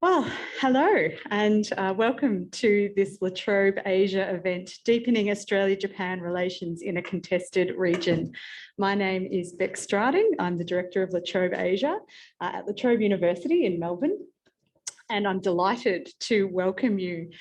Well, hello and welcome to this Trobe Asia event, Deepening Australia-Japan Relations in a Contested Region. My name is Beck Strading. I'm the Director of Trobe Asia at Trobe University in Melbourne. And I'm delighted to welcome you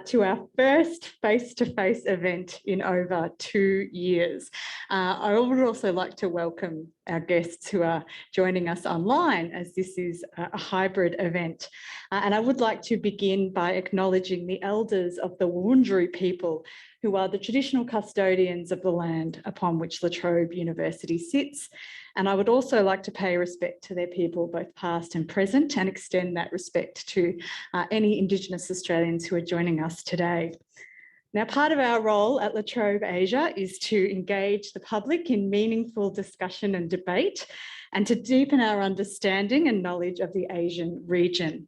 to our first face-to-face event in over 2 years. I would also like to welcome our guests who are joining us online, as this is a hybrid event. And I would like to begin by acknowledging the elders of the Wurundjeri people, who are the traditional custodians of the land upon which La Trobe University sits. And I would also like to pay respect to their people, both past and present, and extend that respect to any Indigenous Australians who are joining us today. Now, part of our role at La Trobe Asia is to engage the public in meaningful discussion and debate, and to deepen our understanding and knowledge of the Asian region.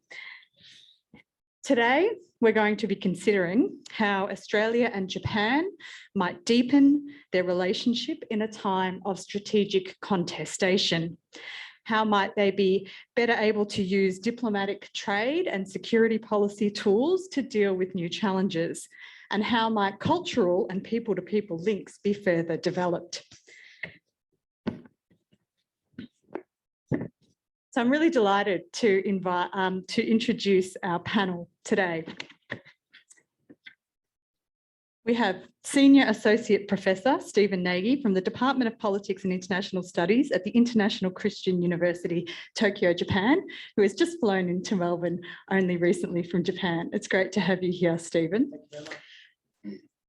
Today, we're going to be considering how Australia and Japan might deepen their relationship in a time of strategic contestation. How might they be better able to use diplomatic, trade and security policy tools to deal with new challenges? And how might cultural and people-to-people links be further developed? So I'm really delighted to introduce our panel today. We have Senior Associate Professor Stephen Nagy from the Department of Politics and International Studies at the International Christian University, Tokyo, Japan, who has just flown into Melbourne only recently from Japan. It's great to have you here, Stephen.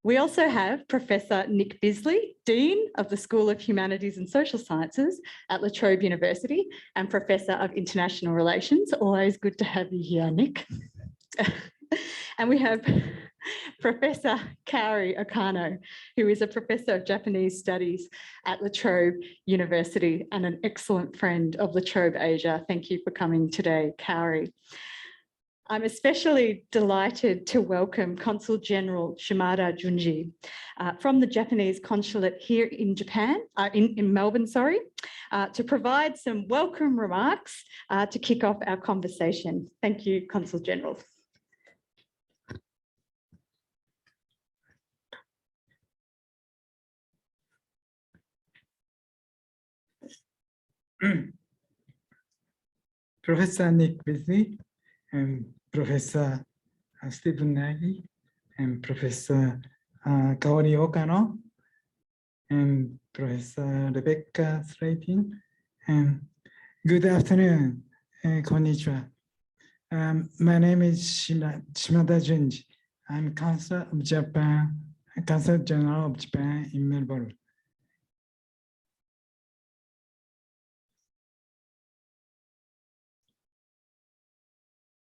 We also have Professor Nick Bisley, Dean of the School of Humanities and Social Sciences at La Trobe University and Professor of International Relations. Always good to have you here, Nick. And we have Professor Kaori Okano, who is a Professor of Japanese Studies at La Trobe University and an excellent friend of La Trobe Asia. Thank you for coming today, Kaori. I'm especially delighted to welcome Consul-General Shimada Junji from the Japanese consulate here in Japan, in Melbourne, sorry, to provide some welcome remarks to kick off our conversation. Thank you, Consul-General. Professor Nick Bisley and Professor Stephen Nagy and Professor Kaori Okano and Professor Rebecca Slating, and good afternoon, konnichiwa. My name is Shimada Junji. I'm Consul-General of Japan in Melbourne.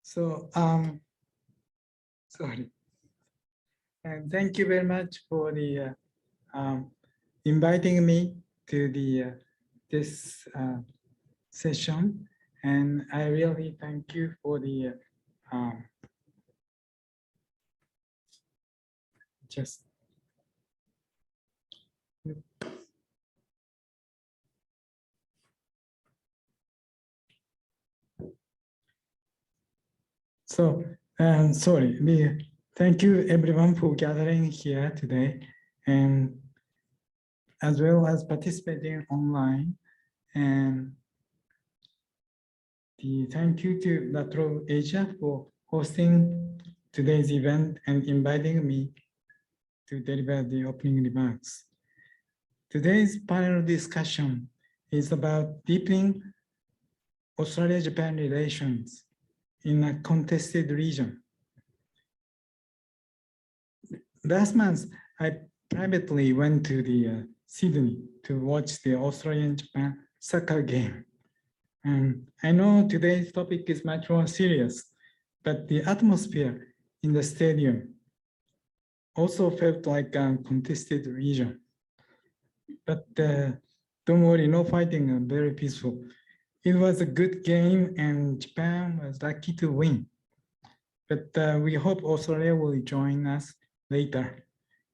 So, sorry. And thank you very much for the inviting me to the this session. And I really thank you for the just. So, sorry, thank you everyone for gathering here today, and as well as participating online. And thank you to La Trobe Asia for hosting today's event and inviting me to deliver the opening remarks. Today's panel discussion is about deepening Australia-Japan relations in a contested region. Last month, I privately went to the Sydney to watch the Australian-Japan soccer game. And I know today's topic is much more serious, but the atmosphere in the stadium also felt like a contested region. But don't worry, no fighting, very peaceful. It was a good game and Japan was lucky to win. But we hope Australia will join us later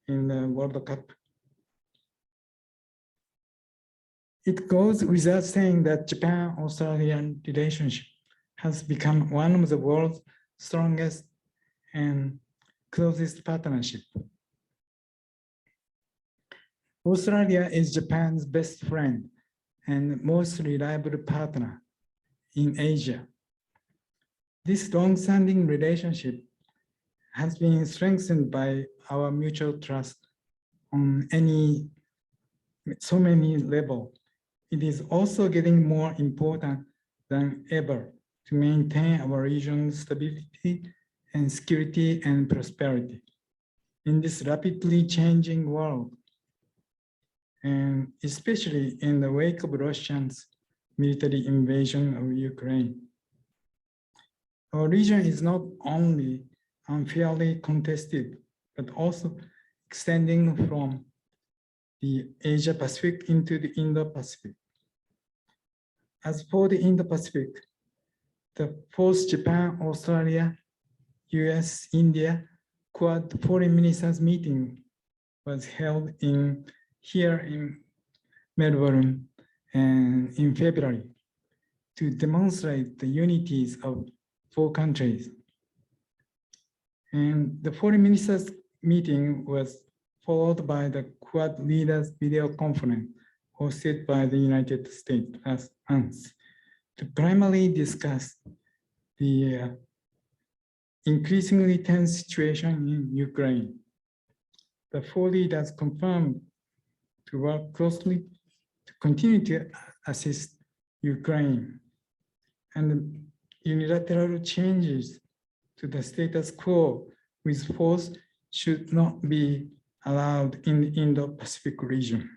in the World Cup. It goes without saying that Japan-Australian relationship has become one of the world's strongest and closest partnership. Australia is Japan's best friend and most reliable partner in Asia. This long-standing relationship has been strengthened by our mutual trust on so many levels. It is also getting more important than ever to maintain our region's stability and security and prosperity in this rapidly changing world, and especially in the wake of Russia's military invasion of Ukraine. Our region is not only unfairly contested, but also extending from the Asia-Pacific into the Indo-Pacific. As for the Indo-Pacific, the fourth Japan, Australia, US, India Quad Foreign Ministers meeting was held here in Melbourne and in February to demonstrate the unities of 4 countries. And the Foreign Ministers meeting was followed by the Quad Leaders video conference hosted by the United States last month to primarily discuss the increasingly tense situation in Ukraine. The 4 leaders confirmed to work closely to continue to assist Ukraine, and unilateral changes to the status quo with force should not be allowed in the Indo-Pacific region.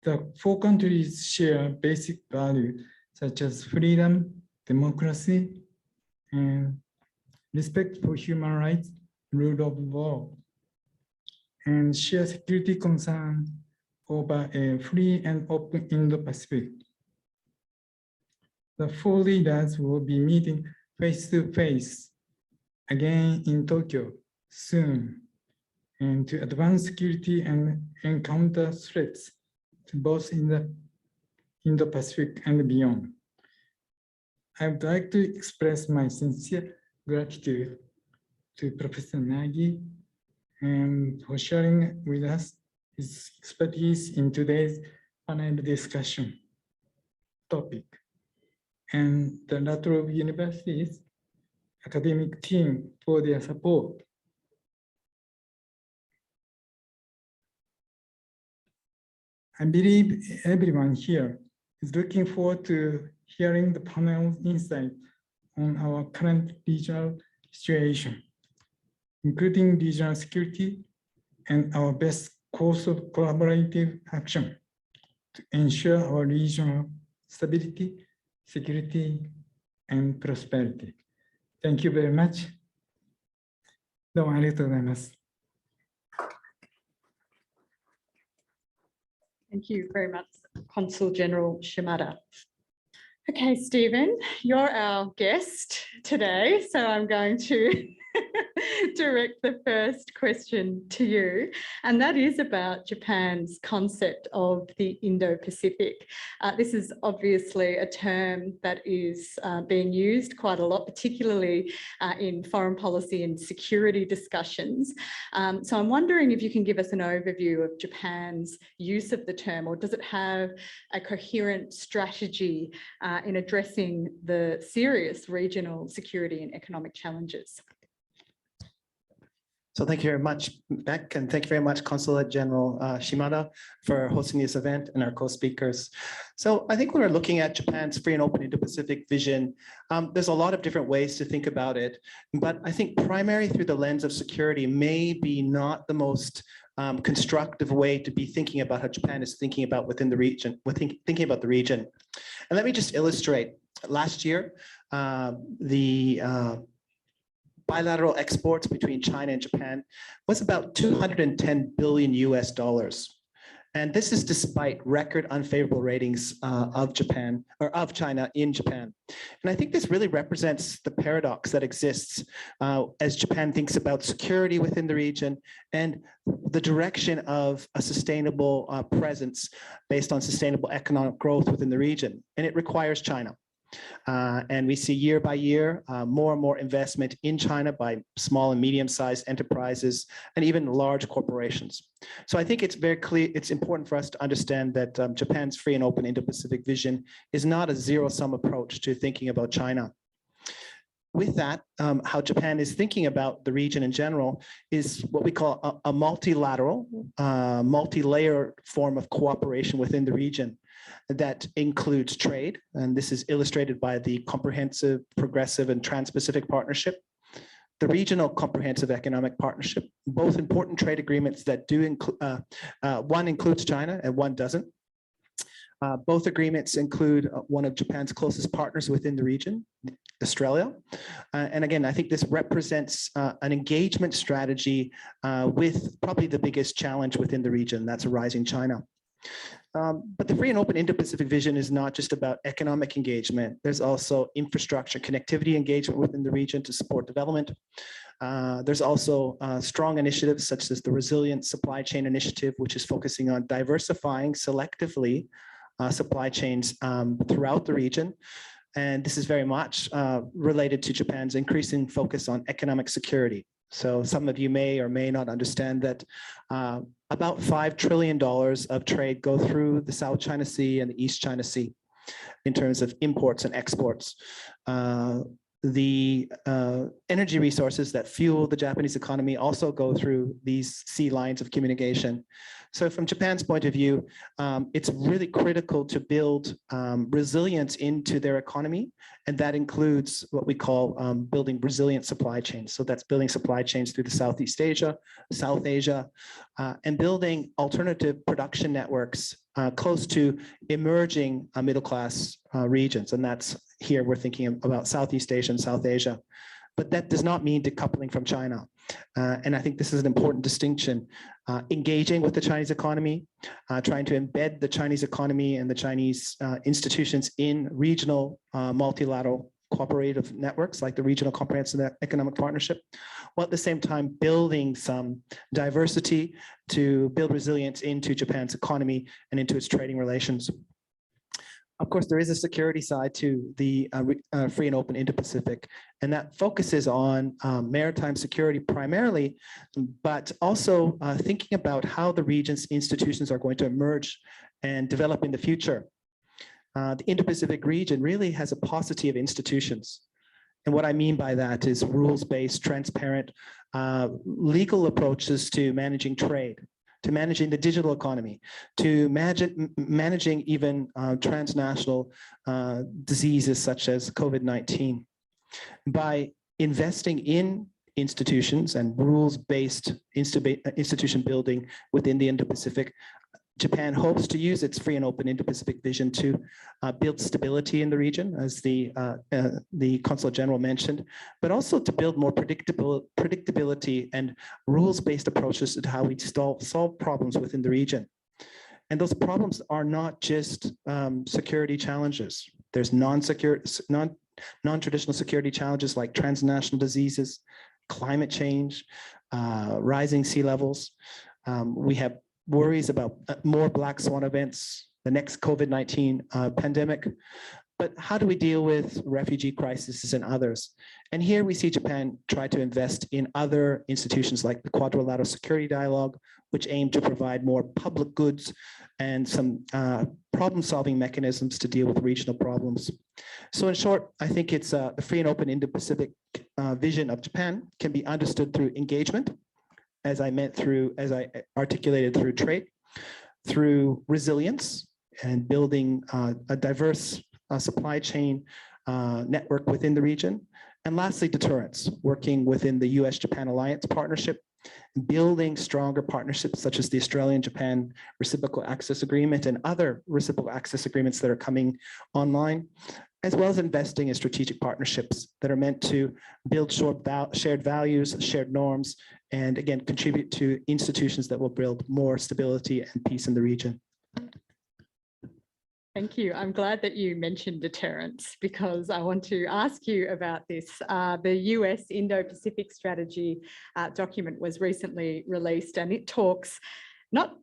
The 4 countries share basic values such as freedom, democracy, and respect for human rights, rule of law, and share security concerns over a free and open Indo-Pacific. The 4 leaders will be meeting face-to-face again in Tokyo soon, and to advance security and encounter threats to both in the Indo-Pacific and beyond. I would like to express my sincere gratitude to Professor Nagi and for sharing with us his expertise in today's panel discussion topic, and the Latrobe University's academic team for their support. I believe everyone here is looking forward to hearing the panel's insight on our current regional situation, including regional security and our best course of collaborative action to ensure our regional stability, security, and prosperity. Thank you very much. どうもありがとうございます。Thank you very much, Consul-General Shimada. Okay, Stephen, you're our guest today, so I'm going to direct the first question to you, and that is about Japan's concept of the Indo-Pacific. This is obviously a term that is being used quite a lot, particularly in foreign policy and security discussions. So I'm wondering if you can give us an overview of Japan's use of the term, or does it have a coherent strategy in addressing the serious regional security and economic challenges? So thank you very much, Beck, and thank you very much, Consulate-General Shimada, for hosting this event and our co-speakers. So I think when we're looking at Japan's free and open Indo-Pacific vision, there's a lot of different ways to think about it, but I think primary through the lens of security may be not the most constructive way to be thinking about how Japan is thinking about within the region, thinking about the region. And let me just illustrate. Last year, the bilateral exports between China and Japan was about $210 billion US. And this is despite record unfavorable ratings of Japan, or of China in Japan. And I think this really represents the paradox that exists as Japan thinks about security within the region and the direction of a sustainable presence based on sustainable economic growth within the region. And it requires China. And we see year by year more and more investment in China by small and medium-sized enterprises and even large corporations. So I think it's very clear, it's important for us to understand that Japan's free and open Indo-Pacific vision is not a zero-sum approach to thinking about China. With that, how Japan is thinking about the region in general is what we call a multilateral, multi-layer form of cooperation within the region that includes trade. And this is illustrated by the Comprehensive, Progressive, and Trans-Pacific Partnership, the Regional Comprehensive Economic Partnership, both important trade agreements that do include, one includes China and one doesn't. Both agreements include one of Japan's closest partners within the region, Australia. And again, I think this represents an engagement strategy with probably the biggest challenge within the region, that's a rising China. But the free and open Indo-Pacific vision is not just about economic engagement. There's also infrastructure connectivity engagement within the region to support development. There's also strong initiatives such as the Resilient Supply Chain Initiative, which is focusing on diversifying selectively supply chains throughout the region. And this is very much related to Japan's increasing focus on economic security. So some of you may or may not understand that about $5 trillion of trade go through the South China Sea and the East China Sea in terms of imports and exports. The energy resources that fuel the Japanese economy also go through these sea lines of communication. So from Japan's point of view, it's really critical to build resilience into their economy. And that includes what we call building resilient supply chains. So that's building supply chains through the Southeast Asia, South Asia, and building alternative production networks close to emerging middle-class regions. And that's here we're thinking about Southeast Asia and South Asia. But that does not mean decoupling from China. And I think this is an important distinction. Engaging with the Chinese economy, trying to embed the Chinese economy and the Chinese institutions in regional multilateral cooperative networks like the Regional Comprehensive Economic Partnership, while at the same time building some diversity to build resilience into Japan's economy and into its trading relations. Of course, there is a security side to the free and open Indo-Pacific, and that focuses on maritime security primarily, but also thinking about how the region's institutions are going to emerge and develop in the future. The Indo-Pacific region really has a paucity of institutions. And what I mean by that is rules-based, transparent, legal approaches to managing trade, to managing the digital economy, to managing even transnational diseases such as COVID-19. By investing in institutions and rules-based institution building within the Indo-Pacific, Japan hopes to use its free and open Indo-Pacific vision to build stability in the region, as the Consul-General mentioned, but also to build more predictability and rules-based approaches to how we solve problems within the region. And those problems are not just security challenges. There's non-traditional security challenges like transnational diseases, climate change, rising sea levels. We have worries about more black swan events, the next COVID-19 pandemic. But how do we deal with refugee crises and others? And here we see Japan try to invest in other institutions like the Quadrilateral Security Dialogue, which aim to provide more public goods and some problem-solving mechanisms to deal with regional problems. So in short, I think it's the free and open Indo-Pacific vision of Japan can be understood through engagement, as I articulated through trade, through resilience and building a diverse supply chain network within the region. And lastly, deterrence, working within the US-Japan Alliance Partnership, building stronger partnerships such as the Australian-Japan Reciprocal Access Agreement and other reciprocal access agreements that are coming online, as well as investing in strategic partnerships that are meant to build shared values, shared norms, and again, contribute to institutions that will build more stability and peace in the region. Thank you. I'm glad that you mentioned deterrence because I want to ask you about this. The US Indo-Pacific strategy document was recently released and it talks not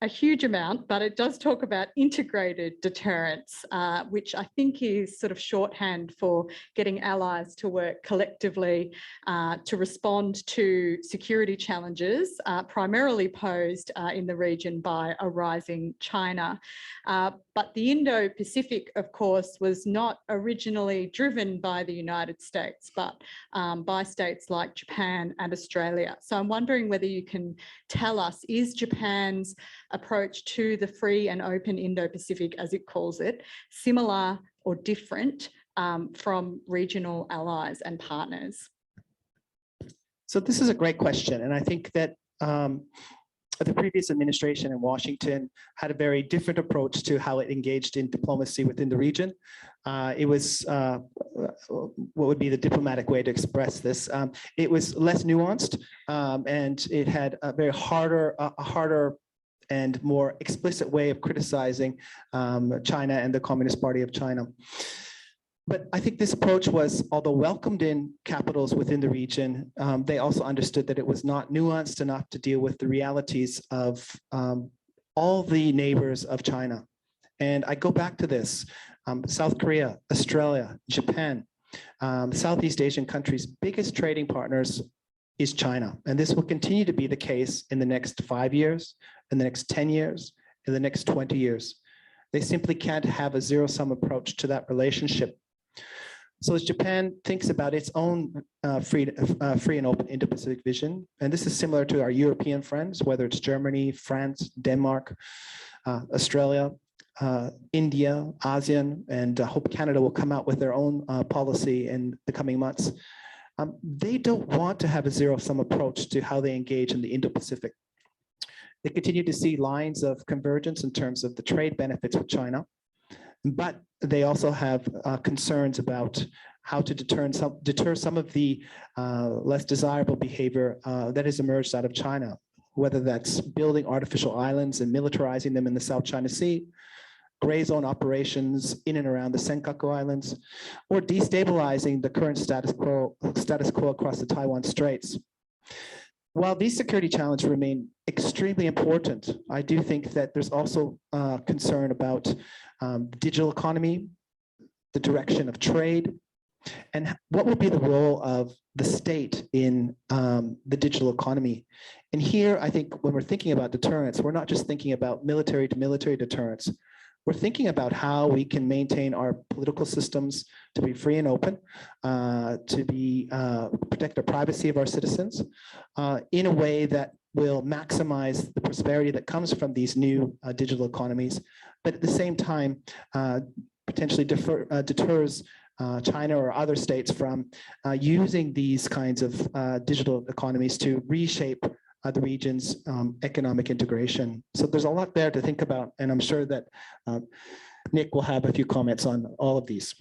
a huge amount, but it does talk about integrated deterrence, which I think is sort of shorthand for getting allies to work collectively to respond to security challenges primarily posed in the region by a rising China. But the Indo-Pacific, of course, was not originally driven by the United States, but by states like Japan and Australia. So I'm wondering whether you can tell us, is Japan's approach to the free and open Indo-Pacific, as it calls it, similar or different from regional allies and partners? So this is a great question. And I think that the previous administration in Washington had a very different approach to how it engaged in diplomacy within the region. It was what would be the diplomatic way to express this. It was less nuanced, and it had a very harder and more explicit way of criticizing China and the Communist Party of China. But I think this approach was, although welcomed in capitals within the region, they also understood that it was not nuanced enough to deal with the realities of all the neighbors of China. And I go back to this, South Korea, Australia, Japan, Southeast Asian countries' biggest trading partners is China. And this will continue to be the case in the next 5 years, in the next 10 years, in the next 20 years. They simply can't have a zero-sum approach to that relationship. So as Japan thinks about its own free and open Indo-Pacific vision, and this is similar to our European friends, whether it's Germany, France, Denmark, Australia, India, ASEAN, and I hope Canada will come out with their own policy in the coming months. They don't want to have a zero-sum approach to how they engage in the Indo-Pacific. They continue to see lines of convergence in terms of the trade benefits with China, but they also have concerns about how to deter some of the less desirable behavior that has emerged out of China, whether that's building artificial islands and militarizing them in the South China Sea, gray zone operations in and around the Senkaku Islands, or destabilizing the current status quo across the Taiwan Straits. While these security challenges remain extremely important, I do think that there's also concern about the digital economy, the direction of trade, and what will be the role of the state in the digital economy. And here, I think when we're thinking about deterrence, we're not just thinking about military to military deterrence. We're thinking about how we can maintain our political systems to be free and open, to be protect the privacy of our citizens in a way that will maximize the prosperity that comes from these new digital economies, but at the same time potentially deters China or other states from using these kinds of digital economies to reshape the region's economic integration. So there's a lot there to think about, and I'm sure that Nick will have a few comments on all of these.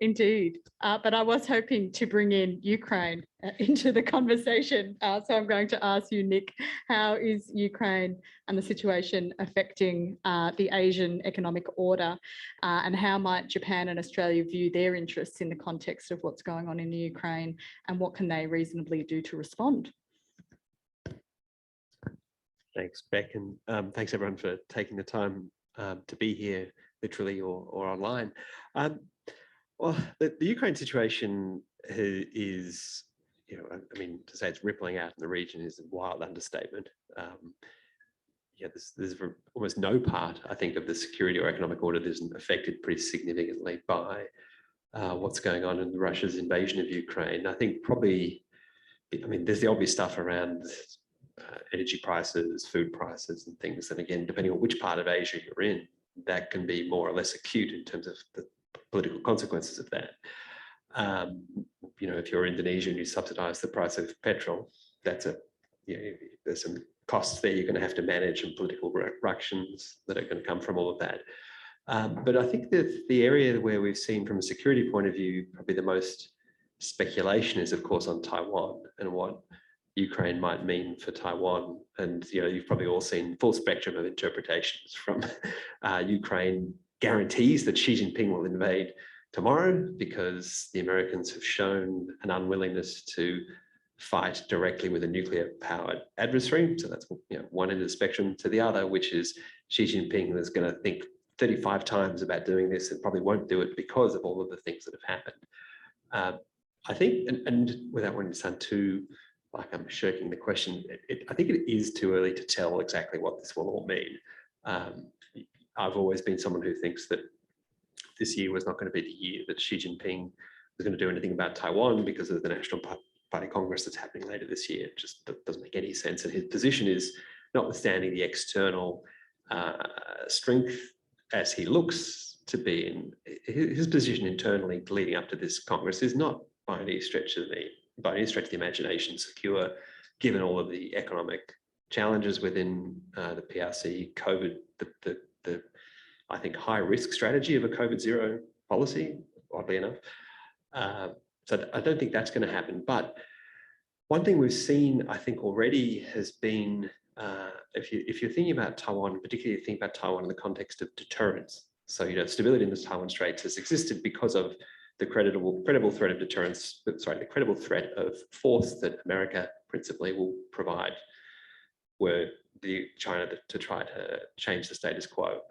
Indeed, but I was hoping to bring in Ukraine into the conversation. So I'm going to ask you, Nick, how is Ukraine and the situation affecting the Asian economic order, and how might Japan and Australia view their interests in the context of what's going on in the Ukraine, and what can they reasonably do to respond? Thanks, Beck, and thanks everyone for taking the time to be here, literally or online. Well, the Ukraine situation is, I mean, to say it's rippling out in the region is a wild understatement. Yeah, there's almost no part, I think, of the security or economic order that isn't affected pretty significantly by what's going on in Russia's invasion of Ukraine. I think probably, I mean, there's the obvious stuff around energy prices, food prices and things. And again, depending on which part of Asia you're in, that can be more or less acute in terms of the political consequences of that. If you're Indonesia and you subsidize the price of petrol, that's there's some costs there you're going to have to manage, and political ructions that are going to come from all of that. But I think that the area where we've seen from a security point of view, probably the most speculation is, of course, on Taiwan and what Ukraine might mean for Taiwan. And you've probably all seen full spectrum of interpretations from Ukraine guarantees that Xi Jinping will invade tomorrow because the Americans have shown an unwillingness to fight directly with a nuclear-powered adversary. So that's one end of the spectrum to the other, which is Xi Jinping is going to think 35 times about doing this and probably won't do it because of all of the things that have happened. I think, and without wanting to sound too like I'm shirking the question, I think it is too early to tell exactly what this will all mean. I've always been someone who thinks that this year was not going to be the year that Xi Jinping was going to do anything about Taiwan because of the National Party Congress that's happening later this year. It just doesn't make any sense. And his position is, notwithstanding the external strength as he looks to be in, his position internally leading up to this Congress is not by any stretch of the imagination secure, given all of the economic challenges within the PRC, COVID, the I think high risk strategy of a COVID zero policy, oddly enough. So I don't think that's going to happen. But one thing we've seen, I think already has been, if you're thinking about Taiwan, particularly think about Taiwan in the context of deterrence. So, stability in the Taiwan Straits has existed because of the credible threat of deterrence, the credible threat of force that America principally will provide were China to try to change the status quo.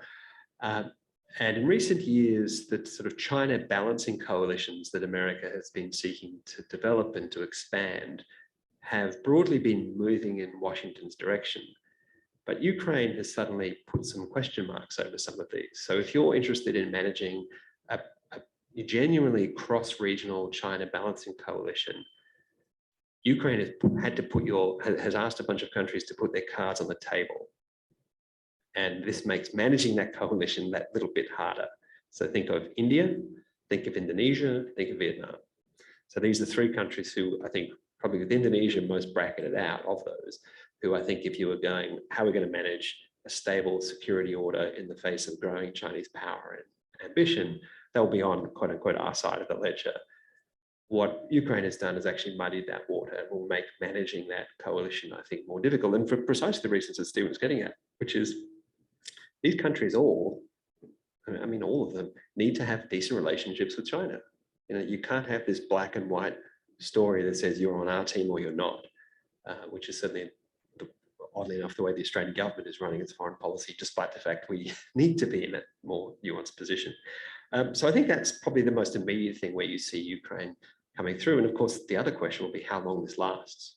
And in recent years, the sort of China balancing coalitions that America has been seeking to develop and to expand have broadly been moving in Washington's direction. But Ukraine has suddenly put some question marks over some of these. So if you're interested in managing a genuinely cross-regional China balancing coalition, Ukraine has asked a bunch of countries to put their cards on the table. And this makes managing that coalition that little bit harder. So think of India, think of Indonesia, think of Vietnam. So these are three countries who I think probably with Indonesia most bracketed out of those, who I think if you were going, how are we going to manage a stable security order in the face of growing Chinese power and ambition, they'll be on quote unquote our side of the ledger. What Ukraine has done is actually muddied that water and will make managing that coalition, I think, more difficult. And for precisely the reasons that Stephen was getting at, which is these countries all of them need to have decent relationships with China. You can't have this black and white story that says you're on our team or you're not, which is certainly, oddly enough, the way the Australian government is running its foreign policy, despite the fact we need to be in a more nuanced position. So I think that's probably the most immediate thing where you see Ukraine coming through. And of course, the other question will be how long this lasts.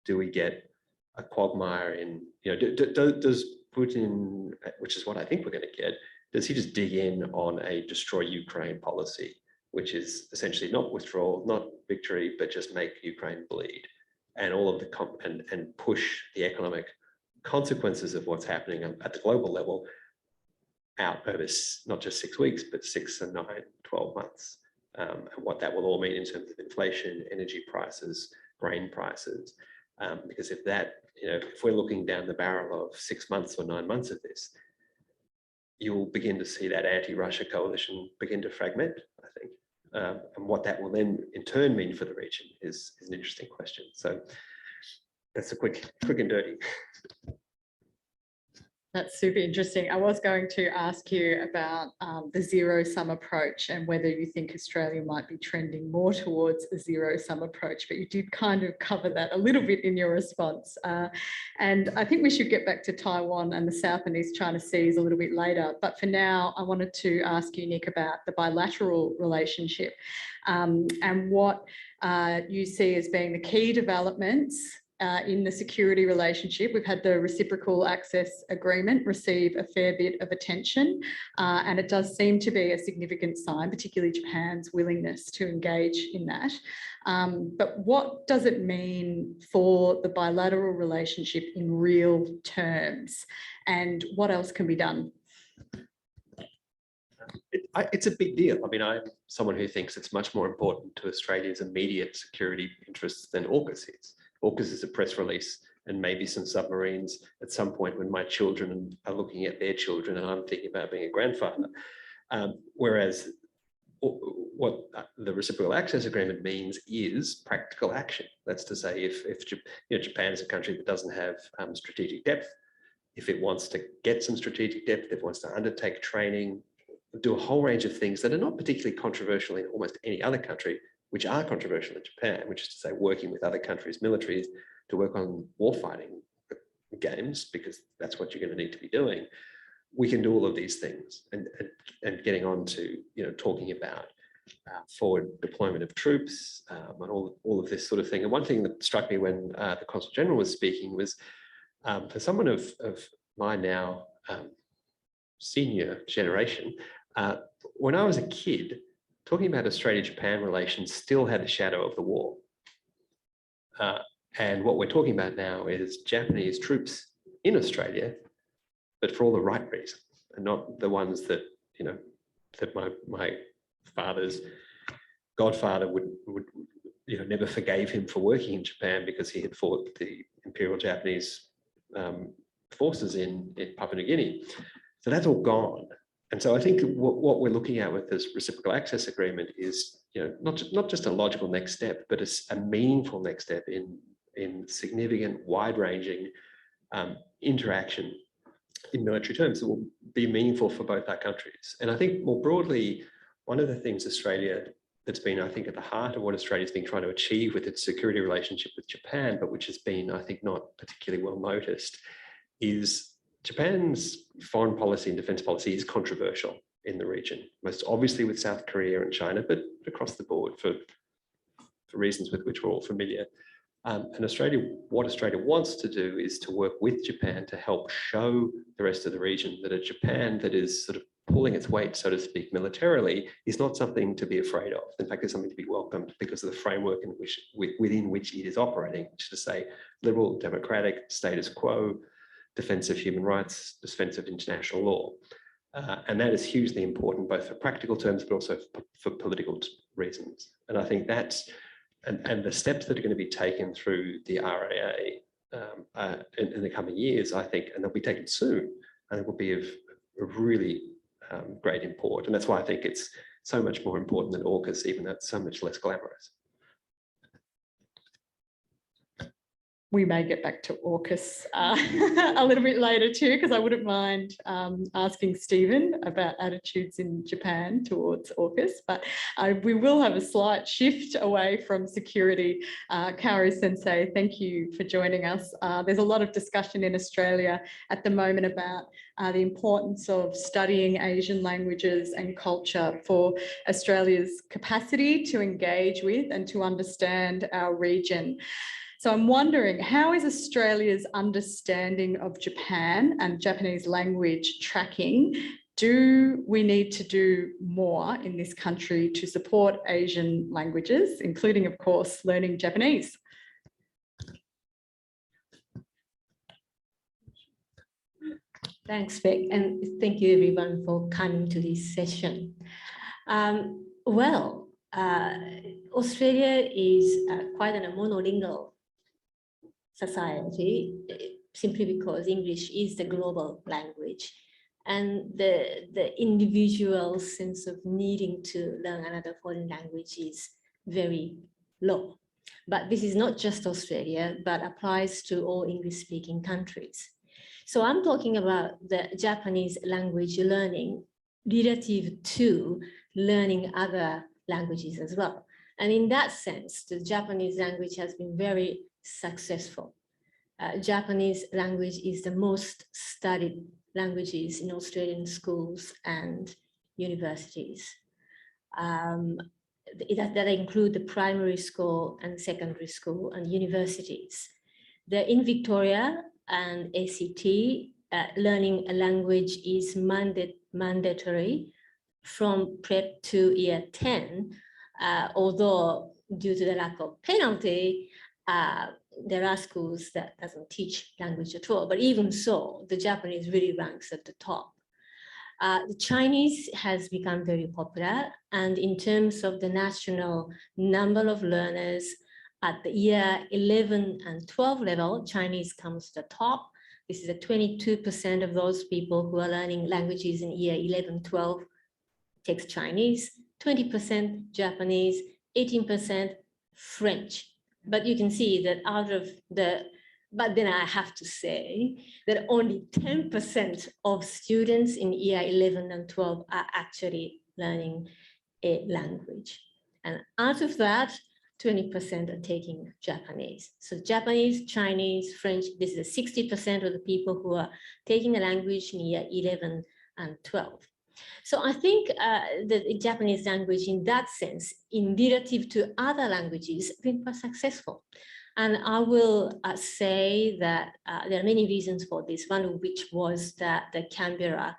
Do we get a quagmire in, does Putin, which is what I think we're going to get, does he just dig in on a destroy Ukraine policy, which is essentially not withdrawal, not victory, but just make Ukraine bleed, and all of the and push the economic consequences of what's happening at the global level out over not just 6 weeks, but 6 and 9, 12 months, and what that will all mean in terms of inflation, energy prices, grain prices. Because if we're looking down the barrel of 6 months or 9 months of this, you will begin to see that anti-Russia coalition begin to fragment, I think. And what that will then in turn mean for the region is an interesting question. So that's a quick and dirty. That's super interesting. I was going to ask you about the zero-sum approach and whether you think Australia might be trending more towards a zero-sum approach, but you did kind of cover that a little bit in your response. And I think we should get back to Taiwan and the South and East China Seas a little bit later. But for now, I wanted to ask you, Nick, about the bilateral relationship and what you see as being the key developments in the security relationship. We've had the Reciprocal Access Agreement receive a fair bit of attention, and it does seem to be a significant sign, particularly Japan's willingness to engage in that. But what does it mean for the bilateral relationship in real terms, and what else can be done? It's a big deal. I mean, I'm someone who thinks it's much more important to Australia's immediate security interests than AUKUS is. AUKUS is a press release and maybe some submarines at some point when my children are looking at their children and I'm thinking about being a grandfather. Whereas what the Reciprocal Access Agreement means is practical action. That's to say, if Japan is a country that doesn't have strategic depth, if it wants to get some strategic depth, if it wants to undertake training, do a whole range of things that are not particularly controversial in almost any other country, which are controversial in Japan, which is to say working with other countries' militaries to work on warfighting games, because that's what you're going to need to be doing. We can do all of these things, and getting on to talking about forward deployment of troops and all of this sort of thing. And one thing that struck me when the Consul-General was speaking was for someone of my now senior generation, when I was a kid, talking about Australia-Japan relations still had the shadow of the war. And what we're talking about now is Japanese troops in Australia, but for all the right reasons, and not the ones that, that my father's godfather would never forgave him for working in Japan because he had fought the Imperial Japanese forces in Papua New Guinea. So that's all gone. And so I think what we're looking at with this Reciprocal Access Agreement is, not just a logical next step, but a meaningful next step in significant, wide-ranging interaction in military terms that will be meaningful for both our countries. And I think more broadly, one of the things that's been, I think, at the heart of what Australia's been trying to achieve with its security relationship with Japan, but which has been, I think, not particularly well noticed, is Japan's foreign policy and defense policy is controversial in the region, most obviously with South Korea and China, but across the board for reasons with which we're all familiar. And what Australia wants to do is to work with Japan to help show the rest of the region that a Japan that is sort of pulling its weight, so to speak, militarily, is not something to be afraid of. In fact, it's something to be welcomed because of the framework within which it is operating, which is to say, liberal, democratic, status quo, defense of human rights, defense of international law. And that is hugely important, both for practical terms, but also for political reasons. And I think that's, and the steps that are going to be taken through the RAA in the coming years, I think, and they'll be taken soon, I think will be of really great import. And that's why I think it's so much more important than AUKUS, even though it's so much less glamorous. We may get back to AUKUS a little bit later too, because I wouldn't mind asking Stephen about attitudes in Japan towards AUKUS, but we will have a slight shift away from security. Kaori Sensei, thank you for joining us. There's a lot of discussion in Australia at the moment about the importance of studying Asian languages and culture for Australia's capacity to engage with and to understand our region. So I'm wondering, how is Australia's understanding of Japan and Japanese language tracking? Do we need to do more in this country to support Asian languages, including, of course, learning Japanese? Thanks, Beck, and thank you everyone for coming to this session. Australia is quite a monolingual society, simply because English is the global language, and the individual sense of needing to learn another foreign language is very low. But this is not just Australia, but applies to all English-speaking countries. So I'm talking about the Japanese language learning relative to learning other languages as well. And in that sense, the Japanese language has been very successful. Japanese language is the most studied languages in Australian schools and universities. That include the primary school and secondary school and universities. In Victoria and ACT, learning a language is mandatory from prep to year 10, although due to the lack of penalty, there are schools that doesn't teach language at all, but even so, the Japanese really ranks at the top. The Chinese has become very popular, and in terms of the national number of learners at the year 11 and 12 level, Chinese comes to the top. This is 22% of those people who are learning languages in year 11, 12 takes Chinese, 20% Japanese, 18% French. But you can see that out of but then I have to say that only 10% of students in year 11 and 12 are actually learning a language. And out of that, 20% are taking Japanese. So Japanese, Chinese, French, this is 60% of the people who are taking a language in year 11 and 12. So I think the Japanese language in that sense, in relative to other languages, has been quite successful. And I will say that there are many reasons for this, one of which was that the Canberra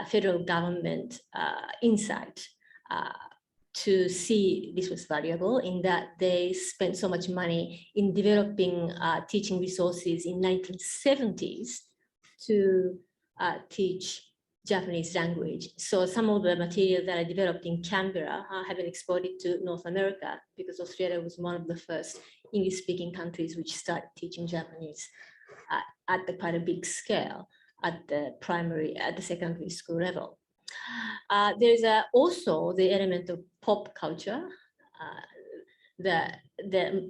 federal government insight to see this was valuable, in that they spent so much money in developing teaching resources in 1970s to teach Japanese language. So some of the material that I developed in Canberra have been exported to North America, because Australia was one of the first English-speaking countries which started teaching Japanese at quite a big scale at the secondary school level. There's also the element of pop culture, the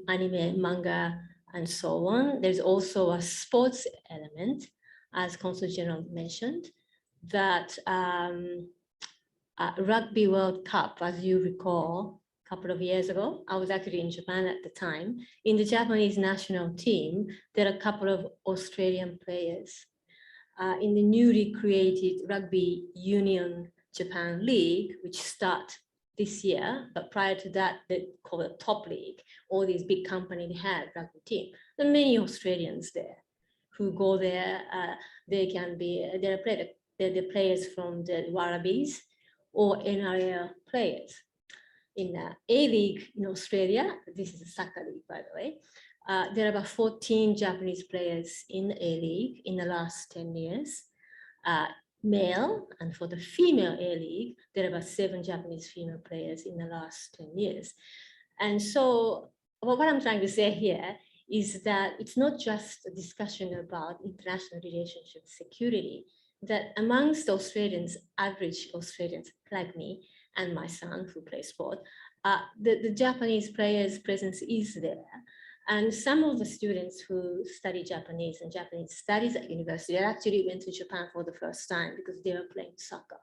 anime, manga, and so on. There's also a sports element, as Consul-General mentioned, that Rugby World Cup, as you recall, a couple of years ago, I was actually in Japan at the time. In the Japanese national team, there are a couple of Australian players. In the newly created Rugby Union Japan League, which start this year, but prior to that, they call it Top League. All these big companies have rugby team. There are many Australians there who go there. They can be, they're the players from the Wallabies or NRL players. In A-League in Australia, this is a soccer league, by the way, there are about 14 Japanese players in A-League in the last 10 years, male, and for the female A-League, there are about 7 Japanese female players in the last 10 years. And so what I'm trying to say here is that it's not just a discussion about international relationship security, that amongst Australians, average Australians like me and my son who play sport, the Japanese players' presence is there. And some of the students who study Japanese and Japanese studies at university actually went to Japan for the first time because they were playing soccer,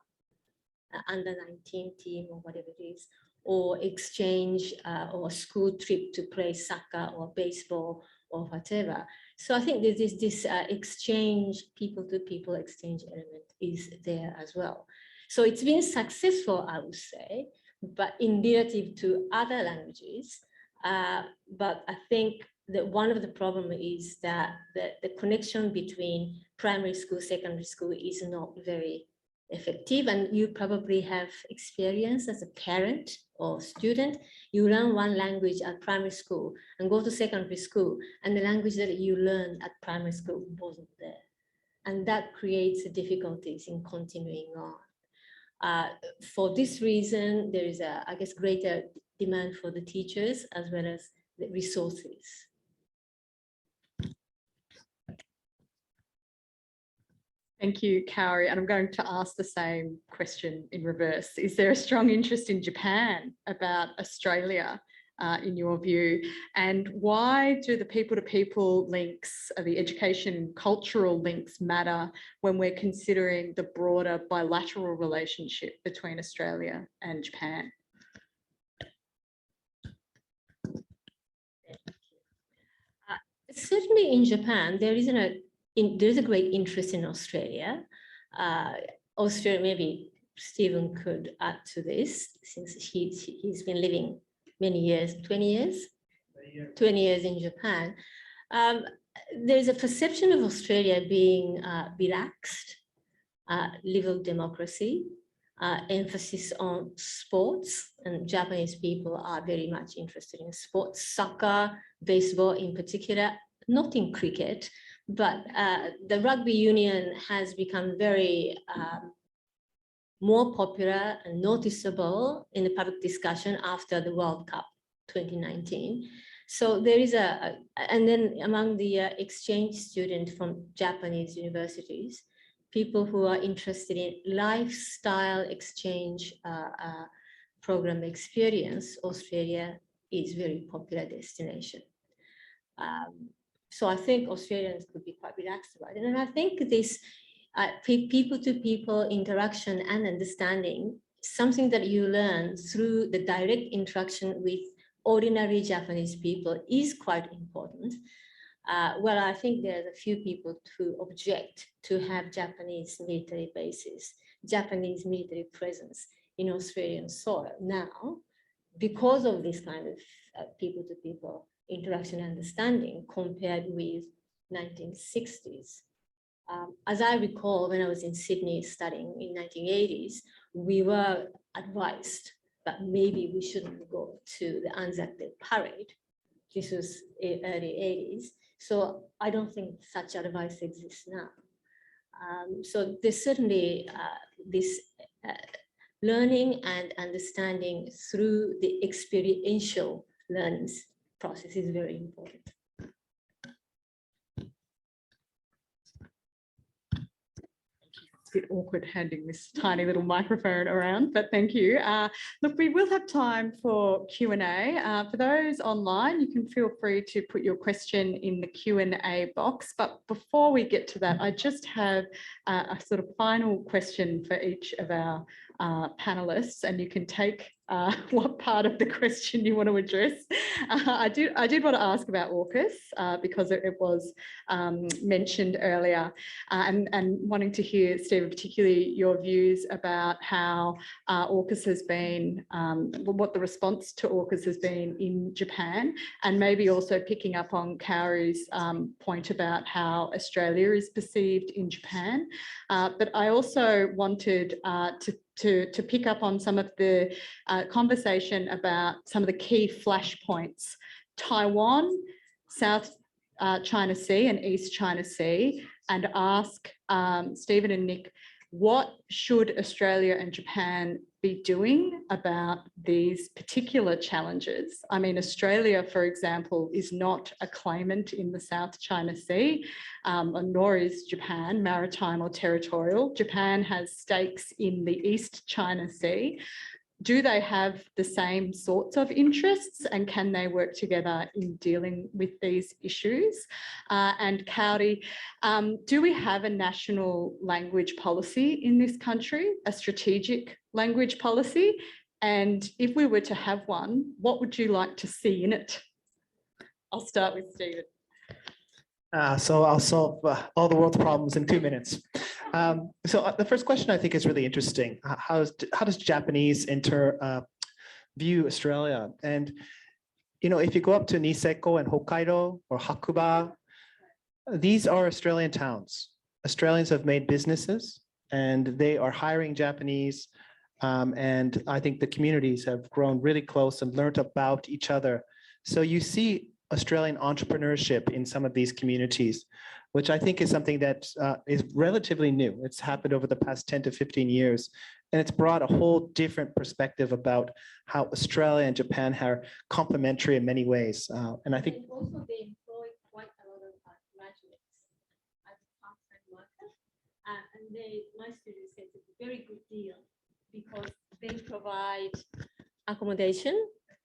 under 19 team or whatever it is, or exchange or school trip to play soccer or baseball or whatever. So I think this exchange, people-to-people exchange element is there as well. So it's been successful, I would say, but in relative to other languages. But I think that one of the problems is that the connection between primary school, secondary school is not very effective. And you probably have experience as a parent or student. You learn one language at primary school and go to secondary school, and the language that you learned at primary school wasn't there. And that creates difficulties in continuing on. For this reason, there is I guess, greater demand for the teachers as well as the resources. Thank you, Kaori. And I'm going to ask the same question in reverse. Is there a strong interest in Japan about Australia, in your view? And why do the people-to-people links, the education and cultural links matter when we're considering the broader bilateral relationship between Australia and Japan? Certainly in Japan, there is a great interest in Australia. Australia, maybe Stephen could add to this, since he's been living many years, 20 years? 20 years in Japan. There's a perception of Australia being relaxed, liberal democracy, emphasis on sports, and Japanese people are very much interested in sports, soccer, baseball in particular, not in cricket, but the rugby union has become very more popular and noticeable in the public discussion after the World Cup 2019. So there is and then among the exchange students from Japanese universities, people who are interested in lifestyle exchange program experience, Australia is very popular destination. So I think Australians could be quite relaxed about it. And I think this people-to-people interaction and understanding something that you learn through the direct interaction with ordinary Japanese people is quite important. Well, I think there's a few people who object to have Japanese military bases, Japanese military presence in Australian soil now, because of this kind of people-to-people interaction and understanding compared with 1960s. As I recall, when I was in Sydney studying in 1980s, we were advised that maybe we shouldn't go to the Anzac Day parade. This was early 80s. So I don't think such advice exists now. So there's certainly this learning and understanding through the experiential learning process is very important. It's a bit awkward handing this tiny little microphone around, but thank you. Look, we will have time for Q&A. For those online, you can feel free to put your question in the Q&A box. But before we get to that, I just have a sort of final question for each of our panelists, and you can take what part of the question you want to address. I did want to ask about AUKUS because it was mentioned earlier, and wanting to hear, Steve, particularly your views about how AUKUS has been, what the response to AUKUS has been in Japan, and maybe also picking up on Kaori's point about how Australia is perceived in Japan. But I also wanted to pick up on some of the conversation about some of the key flashpoints. Taiwan, South China Sea and East China Sea, and ask Stephen and Nick, what should Australia and Japan be doing about these particular challenges? I mean, Australia, for example, is not a claimant in the South China Sea, nor is Japan, maritime or territorial. Japan has stakes in the East China Sea. Do they have the same sorts of interests, and can they work together in dealing with these issues? And Kaori, do we have a national language policy in this country, a strategic language policy? And if we were to have one, what would you like to see in it? I'll start with Stephen. So I'll solve all the world's problems in 2 minutes. So the first question I think is really interesting. How does Japanese view Australia? And, you know, if you go up to Niseko and Hokkaido or Hakuba, these are Australian towns. Australians have made businesses and they are hiring Japanese. And I think the communities have grown really close and learned about each other. So you see Australian entrepreneurship in some of these communities, which I think is something that is relatively new. It's happened over the past 10 to 15 years, and it's brought a whole different perspective about how Australia and Japan are complementary in many ways. And I think also they employ quite a lot of graduates as part-time workers, and my students say it's a very good deal because they provide accommodation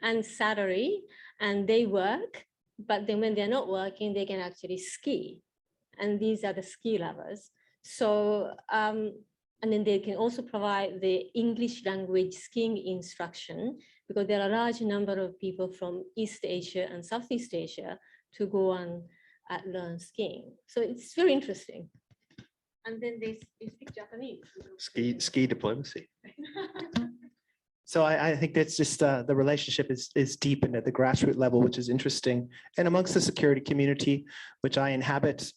and salary, and they work. But then when they're not working, they can actually ski. And these are the ski lovers. So, and then they can also provide the English language skiing instruction, because there are a large number of people from East Asia and Southeast Asia to go and learn skiing. So it's very interesting. And then they speak Japanese. Ski diplomacy. so I think that's just the relationship is deepened at the grassroots level, which is interesting. And amongst the security community, which I inhabit,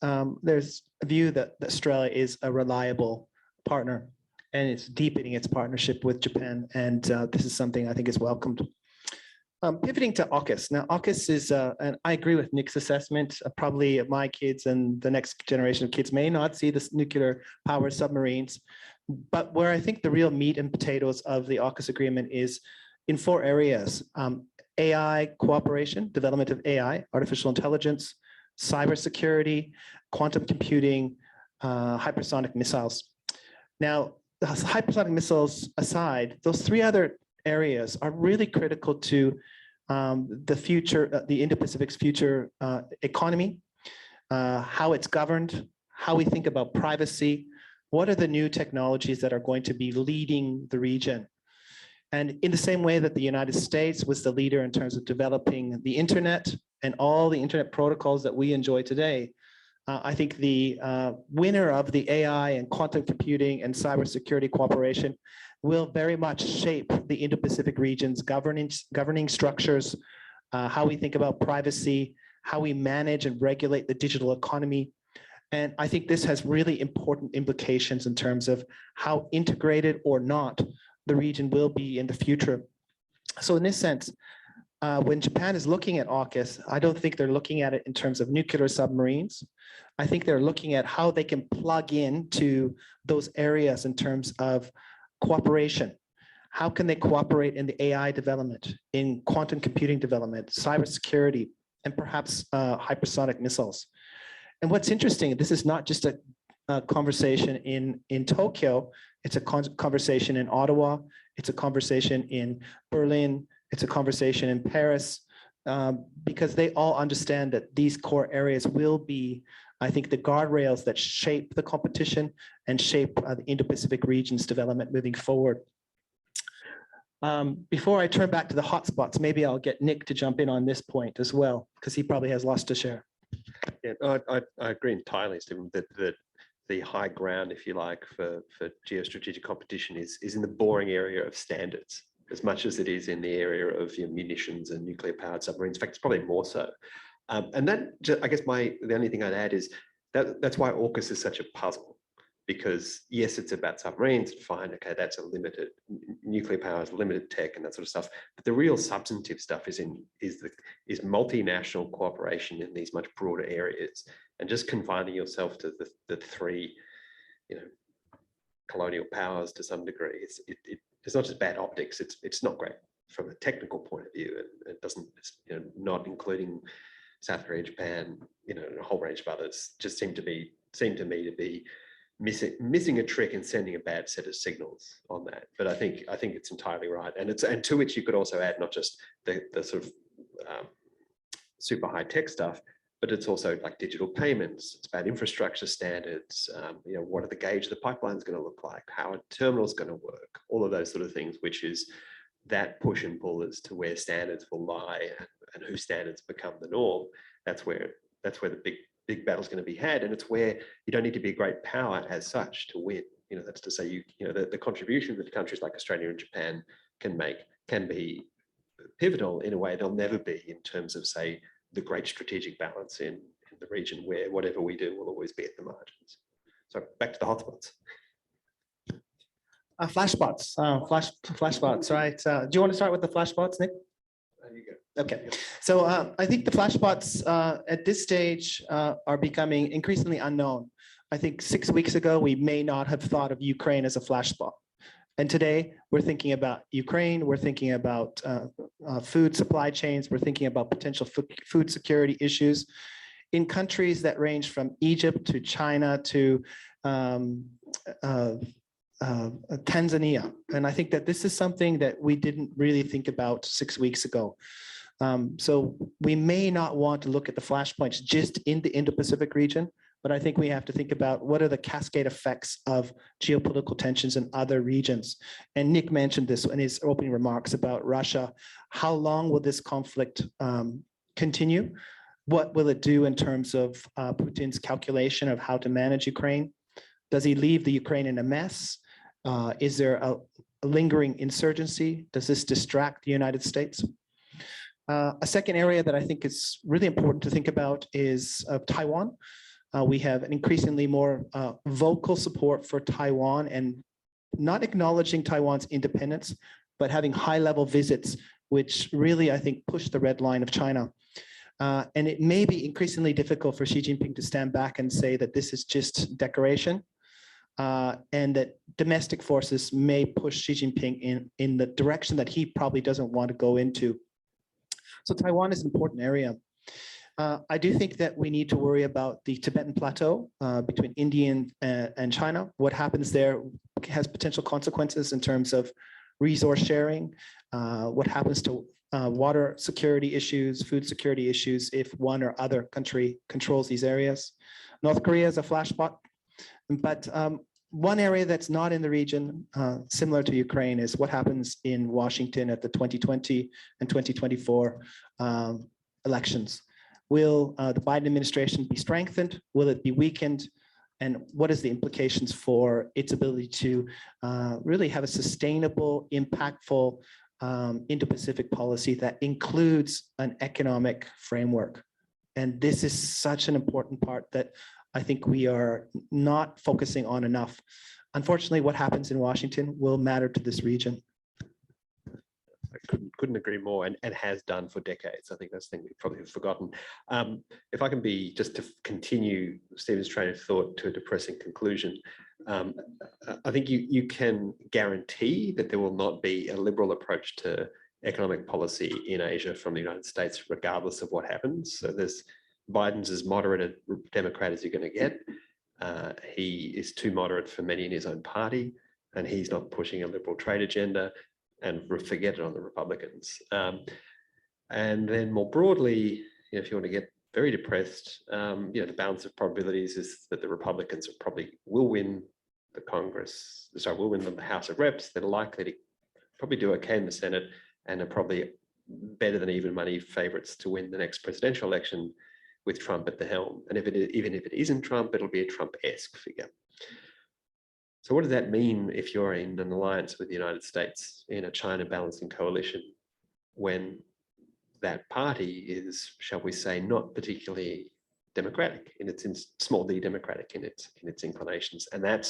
there's a view that Australia is a reliable partner, and it's deepening its partnership with Japan. And this is something I think is welcomed. Pivoting to AUKUS. Now, AUKUS is, and I agree with Nick's assessment, probably my kids and the next generation of kids may not see this nuclear powered submarines. But where I think the real meat and potatoes of the AUKUS agreement is in 4 areas: AI cooperation, development of AI, artificial intelligence, cybersecurity, quantum computing, hypersonic missiles. Now, the hypersonic missiles aside, those 3 other areas are really critical to the future, the Indo-Pacific's future economy, how it's governed, how we think about privacy. What are the new technologies that are going to be leading the region? And in the same way that the United States was the leader in terms of developing the internet and all the internet protocols that we enjoy today, I think the winner of the AI and quantum computing and cybersecurity cooperation will very much shape the Indo-Pacific region's governing structures, how we think about privacy, how we manage and regulate the digital economy. And I think this has really important implications in terms of how integrated or not the region will be in the future. So in this sense, when Japan is looking at AUKUS, I don't think they're looking at it in terms of nuclear submarines. I think they're looking at how they can plug into those areas in terms of cooperation. How can they cooperate in the AI development, in quantum computing development, cybersecurity, and perhaps hypersonic missiles? And what's interesting, this is not just a conversation in Tokyo, it's a conversation in Ottawa, it's a conversation in Berlin, it's a conversation in Paris, because they all understand that these core areas will be, I think, the guardrails that shape the competition and shape the Indo-Pacific region's development moving forward. Before I turn back to the hotspots, maybe I'll get Nick to jump in on this point as well, because he probably has lots to share. Yeah, I agree entirely, Stephen, that the high ground, if you like, for geostrategic competition is in the boring area of standards, as much as it is in the area of munitions and nuclear powered submarines. In fact, it's probably more so. And that, I guess the only thing I'd add is that's why AUKUS is such a puzzle, because yes, it's about submarines, fine, okay, that's a limited, nuclear power is limited tech and that sort of stuff. But the real substantive stuff is multinational cooperation in these much broader areas, and just confining yourself to the three, colonial powers to some degree. It's not just bad optics. It's not great from a technical point of view, and it doesn't, not including South Korea, Japan, and a whole range of others, just seem to me to be missing a trick and sending a bad set of signals on that. But I think it's entirely right, and to which you could also add not just the sort of super high tech stuff, but it's also like digital payments. It's about infrastructure standards. What are the gauge of the pipeline is going to look like? How are terminals going to work? All of those sort of things, which is that push and pull as to where standards will lie and whose standards become the norm. That's where the big battle is going to be had, and it's where you don't need to be a great power as such to win. That's to say the contribution that countries like Australia and Japan can make can be pivotal in a way they'll never be in terms of, say, the great strategic balance in the region, where whatever we do will always be at the margins. So back to the hotspots. Flashpots, right? Do you want to start with the flashpots, Nick? You go. Okay. So I think the flashpots at this stage are becoming increasingly unknown. I think 6 weeks ago, we may not have thought of Ukraine as a flashspot. And today, we're thinking about Ukraine, we're thinking about food supply chains, we're thinking about potential food security issues in countries that range from Egypt to China to Tanzania. And I think that this is something that we didn't really think about 6 weeks ago. So we may not want to look at the flashpoints just in the Indo-Pacific region, but I think we have to think about what are the cascade effects of geopolitical tensions in other regions. And Nick mentioned this in his opening remarks about Russia. How long will this conflict continue? What will it do in terms of Putin's calculation of how to manage Ukraine? Does he leave the Ukraine in a mess? Is there a lingering insurgency? Does this distract the United States? A second area that I think is really important to think about is Taiwan. We have an increasingly more vocal support for Taiwan and not acknowledging Taiwan's independence, but having high-level visits, which really, I think, push the red line of China. And it may be increasingly difficult for Xi Jinping to stand back and say that this is just decoration, and that domestic forces may push Xi Jinping in the direction that he probably doesn't want to go into. So Taiwan is an important area. I do think that we need to worry about the Tibetan Plateau between India and China. What happens there has potential consequences in terms of resource sharing, what happens to water security issues, food security issues if one or other country controls these areas. North Korea is a flashpoint, but One area that's not in the region, similar to Ukraine, is what happens in Washington at the 2020 and 2024 elections. Will the Biden administration be strengthened? Will it be weakened? And what is the implications for its ability to really have a sustainable, impactful Indo-Pacific policy that includes an economic framework? And this is such an important part that I think we are not focusing on enough. Unfortunately, what happens in Washington will matter to this region. I couldn't agree more, and has done for decades. I think that's the thing we probably have forgotten. If I can be, just to continue Stephen's train of thought to a depressing conclusion, I think you can guarantee that there will not be a liberal approach to economic policy in Asia from the United States, regardless of what happens. So Biden's as moderate a Democrat as you're going to get. He is too moderate for many in his own party, and he's not pushing a liberal trade agenda, and forget it on the Republicans. And then more broadly, if you want to get very depressed, the balance of probabilities is that the Republicans will win the Congress, will win the House of Reps. They're likely to probably do okay in the Senate, and are probably better than even money favorites to win the next presidential election with Trump at the helm. And even if it isn't Trump, it'll be a Trump-esque figure. So what does that mean if you're in an alliance with the United States in a China balancing coalition, when that party is, shall we say, not particularly democratic in its small d democratic in its inclinations? And that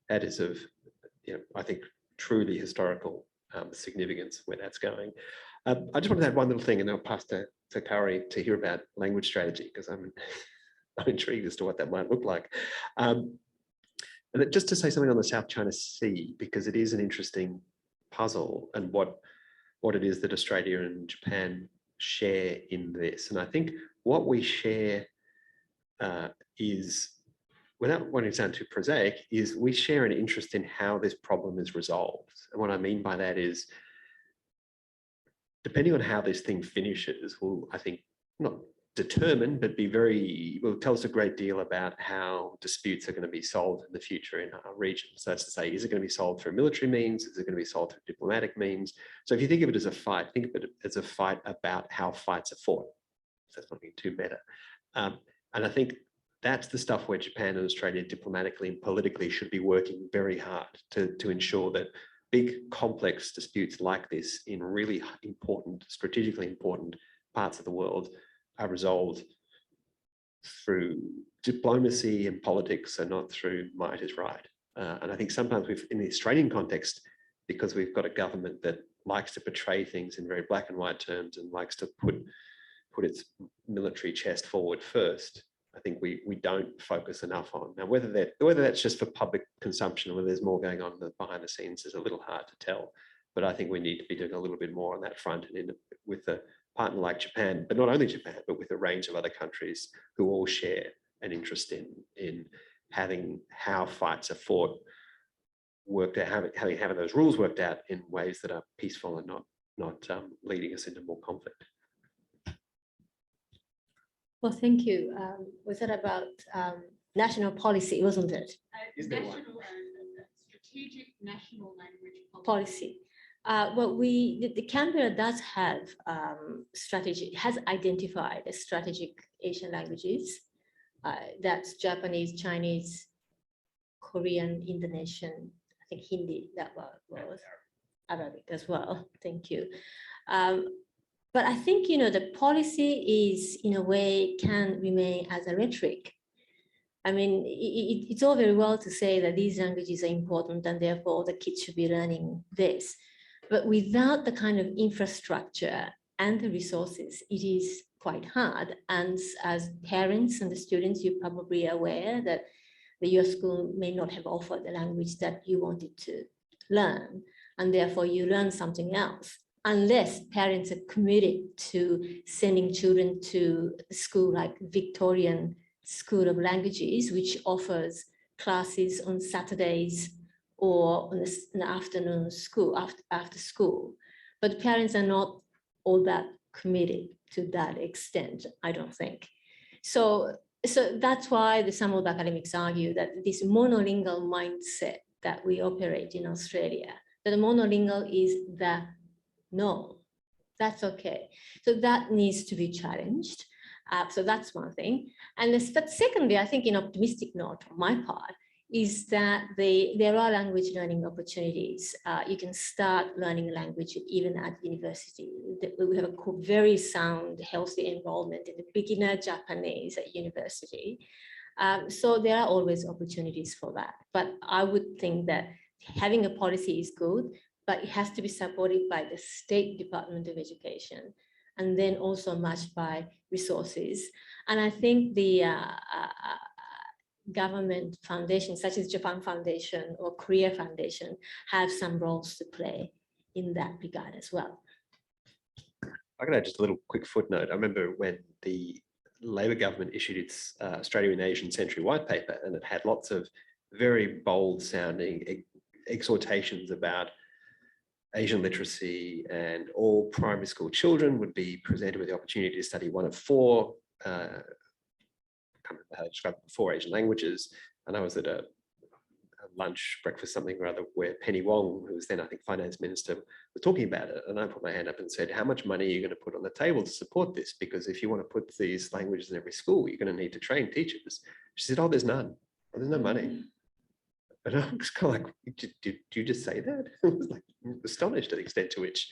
is of, I think, truly historical significance where that's going. I just wanted to add one little thing, and then I'll pass to Kari to hear about language strategy, because I'm intrigued as to what that might look like. And just to say something on the South China Sea, because it is an interesting puzzle, and what it is that Australia and Japan share in this. And I think what we share is, without wanting to sound too prosaic, is we share an interest in how this problem is resolved. And what I mean by that is, depending on how this thing finishes, will, I think, not determine, but will tell us a great deal about how disputes are going to be solved in the future in our region. So that's to say, is it going to be solved through military means? Is it going to be solved through diplomatic means? So if you think of it as a fight, think of it as a fight about how fights are fought. So that's not being too meta. And I think that's the stuff where Japan and Australia diplomatically and politically should be working very hard to ensure that big complex disputes like this in really important, strategically important parts of the world are resolved through diplomacy and politics, and not through might is right. And I think sometimes in the Australian context, because we've got a government that likes to portray things in very black and white terms and likes to put its military chest forward first, I think we don't focus enough on. Now, whether that's just for public consumption or whether there's more going on behind the scenes is a little hard to tell. But I think we need to be doing a little bit more on that front, and with a partner like Japan, but not only Japan, but with a range of other countries who all share an interest in having how fights are fought worked out, having those rules worked out in ways that are peaceful and not leading us into more conflict. Well, thank you. Was that about national policy, wasn't it? Strategic national language Policy. Well, the Canberra does have has identified strategic Asian languages. That's Japanese, Chinese, Korean, Indonesian, I think Hindi, that was Arabic as well. Thank you. But I think, the policy is, in a way, can remain as a rhetoric. I mean, it's all very well to say that these languages are important and therefore the kids should be learning this. But without the kind of infrastructure and the resources, it is quite hard. And as parents and the students, you're probably aware that your school may not have offered the language that you wanted to learn. And therefore you learn something else, unless parents are committed to sending children to a school like Victorian School of Languages, which offers classes on Saturdays or on an afternoon school, after school. But parents are not all that committed to that extent, I don't think. So So that's why some of the academics argue that this monolingual mindset that we operate in Australia, that the monolingual is the no, that's okay. So that needs to be challenged. So that's one thing. And but secondly, I think in optimistic note on my part, is that there are language learning opportunities. You can start learning language even at university. We have a very sound, healthy enrollment in the beginner Japanese at university. So there are always opportunities for that. But I would think that having a policy is good, but it has to be supported by the State Department of Education, and then also matched by resources. And I think the government foundations such as Japan Foundation or Korea Foundation have some roles to play in that regard as well. I could add just a little quick footnote. I remember when the Labor government issued its Australia in Asian Century white paper, and it had lots of very bold sounding exhortations about Asian literacy, and all primary school children would be presented with the opportunity to study one of four how to describe 4 Asian languages. And I was at a lunch, breakfast, something or other, where Penny Wong, who was then, I think, finance minister, was talking about it. And I put my hand up and said, how much money are you going to put on the table to support this? Because if you want to put these languages in every school, you're going to need to train teachers. She said, oh, there's none. Oh, there's no money. And I was kind of like, did you just say that? I was like astonished at the extent to which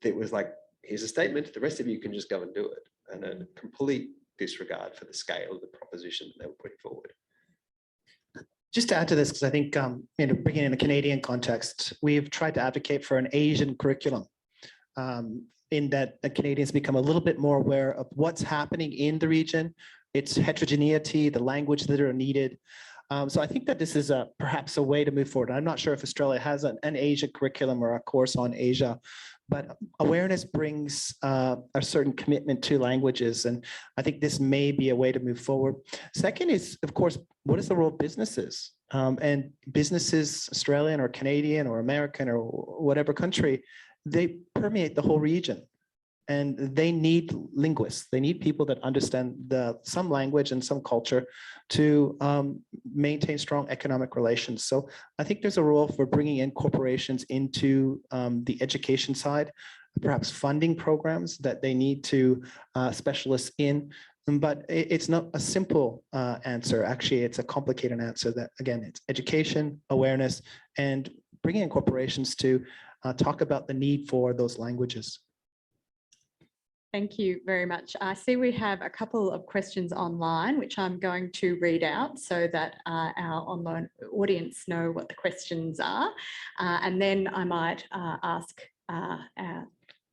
it was like, here's a statement, the rest of you can just go and do it. And a complete disregard for the scale of the proposition that they were putting forward. Just to add to this, because I think, bringing in a Canadian context, we've tried to advocate for an Asian curriculum in that the Canadians become a little bit more aware of what's happening in the region, its heterogeneity, the language that are needed. So I think that this is perhaps a way to move forward. I'm not sure if Australia has an Asia curriculum or a course on Asia, but awareness brings a certain commitment to languages. And I think this may be a way to move forward. Second is, of course, what is the role of businesses? And businesses, Australian or Canadian or American or whatever country, they permeate the whole region. And they need linguists. They need people that understand some language and some culture to maintain strong economic relations. So I think there's a role for bringing in corporations into the education side, perhaps funding programs that they need to specialists in. But it's not a simple answer. Actually, it's a complicated answer that, again, it's education, awareness, and bringing in corporations to talk about the need for those languages. Thank you very much. I see we have a couple of questions online, which I'm going to read out so that our online audience know what the questions are. And then I might ask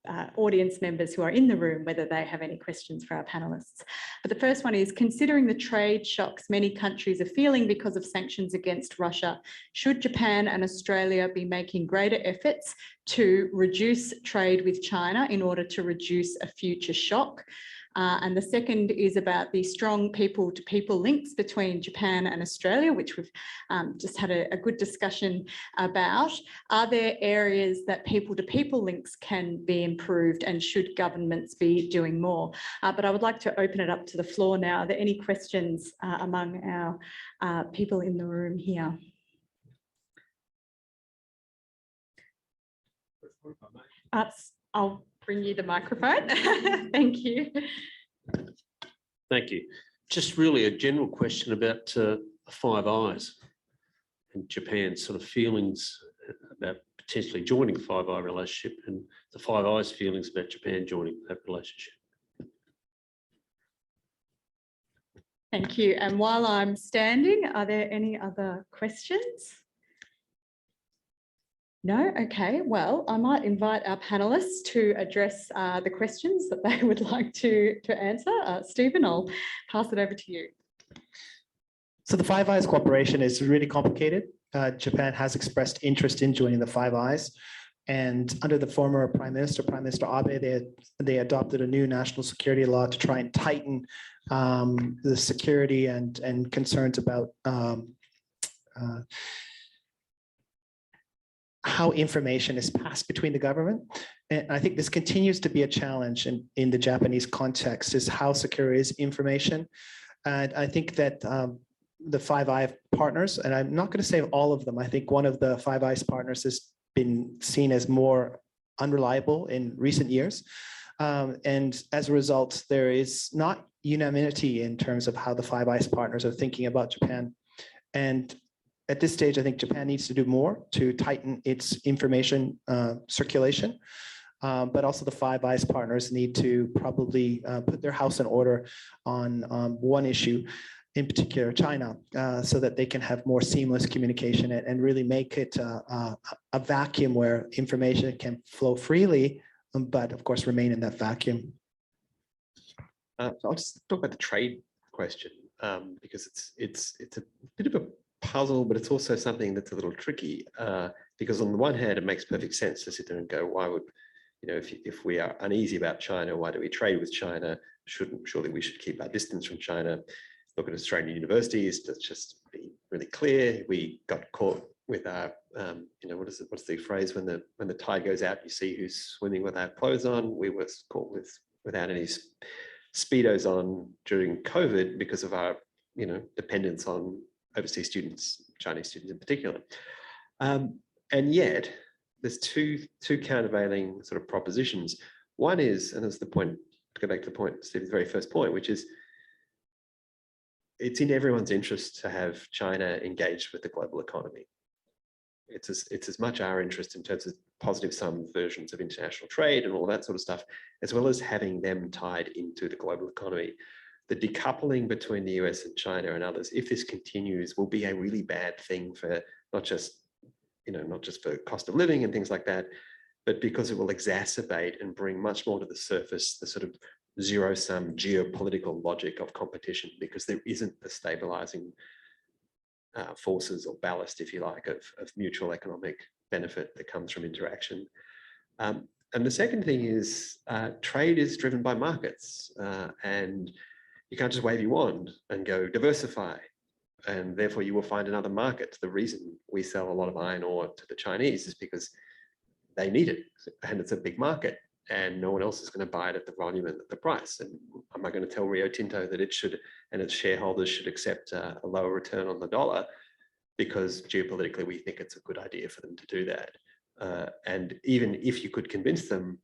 our audience members who are in the room whether they have any questions for our panelists. But the first one is, considering the trade shocks many countries are feeling because of sanctions against Russia, should Japan and Australia be making greater efforts to reduce trade with China in order to reduce a future shock? And the second is about the strong people-to-people links between Japan and Australia, which we've just had a good discussion about. Are there areas that people-to-people links can be improved, and should governments be doing more? But I would like to open it up to the floor now. Are there any questions among our people in the room here? I'll bring you the microphone. Thank you. Thank you. Just really a general question about Five Eyes and Japan's sort of feelings about potentially joining the Five Eyes relationship, and the Five Eyes feelings about Japan joining that relationship. Thank you. And while I'm standing, are there any other questions? No? Okay, well, I might invite our panelists to address the questions that they would like to answer. Stephen, I'll pass it over to you. So the Five Eyes cooperation is really complicated. Japan has expressed interest in joining the Five Eyes. And under the former Prime Minister Abe, they adopted a new national security law to try and tighten the security and concerns about how information is passed between the government. And I think this continues to be a challenge in the Japanese context, is how secure is information. And I think that the Five Eyes partners, and I'm not going to say all of them, I think one of the Five Eyes partners has been seen as more unreliable in recent years. And as a result, there is not unanimity in terms of how the Five Eyes partners are thinking about Japan. And at this stage, I think Japan needs to do more to tighten its information circulation. But also the Five Eyes partners need to probably put their house in order on one issue, in particular China, so that they can have more seamless communication and really make it a vacuum where information can flow freely, but of course remain in that vacuum. So I'll just talk about the trade question because it's a bit of a puzzle, but it's also something that's a little tricky because on the one hand, it makes perfect sense to sit there and go, why would, if we are uneasy about China, why do we trade with China? Surely we should keep our distance from China. Look at Australian universities, let's just be really clear. We got caught with our, what's the phrase, when the tide goes out, you see who's swimming without clothes on. We were caught without any Speedos on during COVID because of our, dependence on overseas students, Chinese students in particular. And yet there's two countervailing sort of propositions. One is, and that's the point, to go back to the point, Stephen's very first point, which is it's in everyone's interest to have China engaged with the global economy. It's as much our interest in terms of positive sum versions of international trade and all that sort of stuff, as well as having them tied into the global economy. The decoupling between the US and China and others, if this continues, will be a really bad thing for not just for cost of living and things like that, but because it will exacerbate and bring much more to the surface the sort of zero-sum geopolitical logic of competition, because there isn't the stabilizing forces or ballast, if you like, of mutual economic benefit that comes from interaction. And the second thing is trade is driven by markets, and you can't just wave your wand and go diversify, and therefore you will find another market. The reason we sell a lot of iron ore to the Chinese is because they need it, and it's a big market, and no one else is going to buy it at the volume and at the price. And am I going to tell Rio Tinto that it should, and its shareholders should accept a lower return on the dollar because geopolitically we think it's a good idea for them to do that? And even if you could convince them,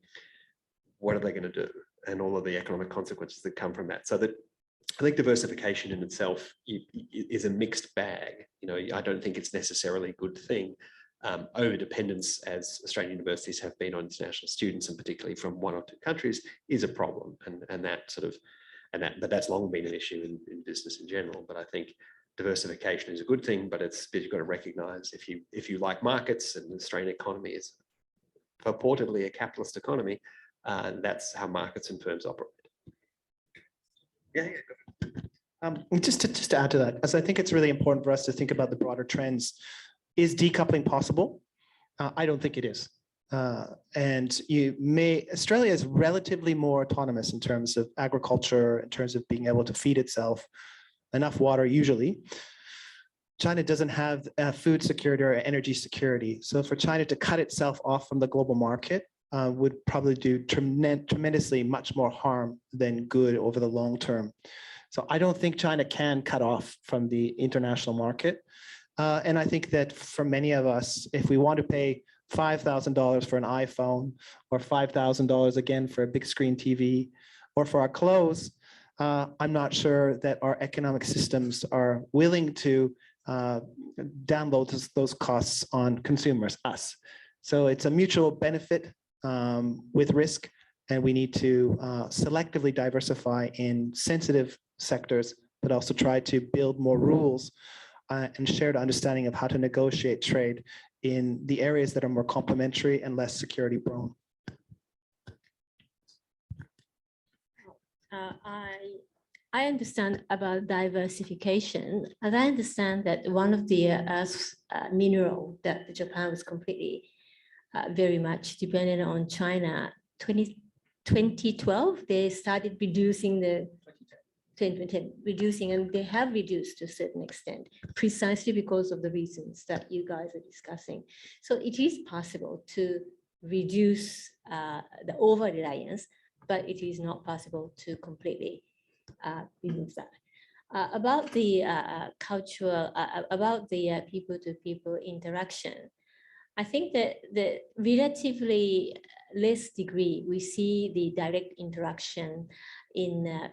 what are they going to do? And all of the economic consequences that come from that. So that I think diversification in itself is a mixed bag. I don't think it's necessarily a good thing. Over dependence, as Australian universities have been on international students, and particularly from one or two countries, is a problem, and that's long been an issue in business in general. But I think diversification is a good thing, but you've got to recognise if you like markets, and the Australian economy is purportedly a capitalist economy, that's how markets and firms operate. Yeah. Just to add to that, as I think it's really important for us to think about the broader trends. Is decoupling possible? I don't think it is. And Australia is relatively more autonomous in terms of agriculture, in terms of being able to feed itself, enough water usually. China doesn't have food security or energy security. So for China to cut itself off from the global market would probably do tremendously much more harm than good over the long term. So I don't think China can cut off from the international market. And I think that for many of us, if we want to pay $5,000 for an iPhone, or $5,000 again for a big screen TV, or for our clothes, I'm not sure that our economic systems are willing to download those costs on consumers, us. So it's a mutual benefit with risk, and we need to selectively diversify in sensitive sectors, but also try to build more rules and shared understanding of how to negotiate trade in the areas that are more complementary and less security prone. I understand about diversification, and I understand that one of the earth mineral that Japan was completely very much dependent on China. 2012, they started reducing the 2010, reducing, and they have reduced to a certain extent, precisely because of the reasons that you guys are discussing. So it is possible to reduce the over-reliance, but it is not possible to completely remove that. About the cultural, about the people-to-people interaction, I think that the relatively less degree we see the direct interaction in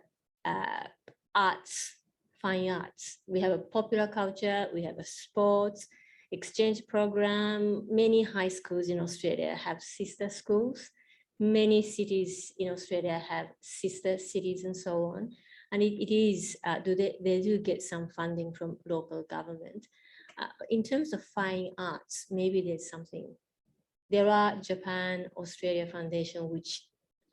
arts, fine arts. We have a popular culture, we have a sports, exchange program. Many high schools in Australia have sister schools. Many cities in Australia have sister cities and so on. And it is, they do get some funding from local government. In terms of fine arts, maybe there's something. There are Japan, Australia Foundation, which